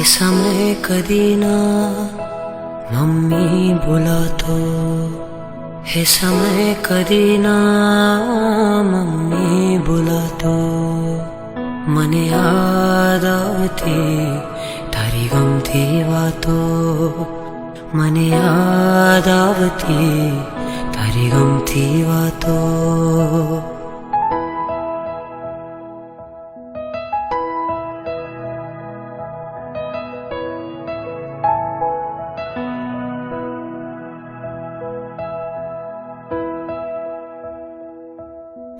समय कदी ना मम्मी बुलातो, हे समय कदी ना मम्मी बुलातो। મને યાદ આવતી તારી ગમતી વાતો, મને યાદ આવતી તારી ગમતી વાતો।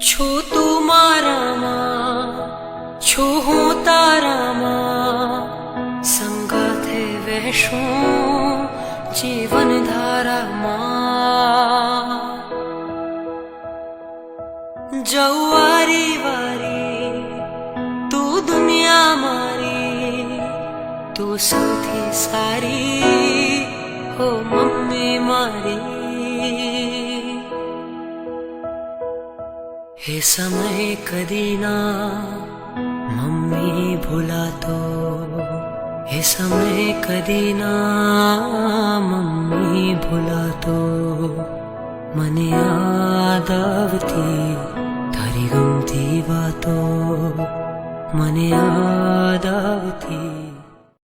છો તું મારામાં, છું હું તારામાં, સંગાથે વહેશું જીવન ધારામાં। જઉં વારી વારી તું દુનિયા મારી, તું સૌથી સારી હો મમ્મી મારી। हे समय कदी ना मम्मी भुलातो, हे समय कदी ना मम्मी भुलातो। મને યાદ આવતી તારી ગમતી વાતો, મને યાદ આવતી।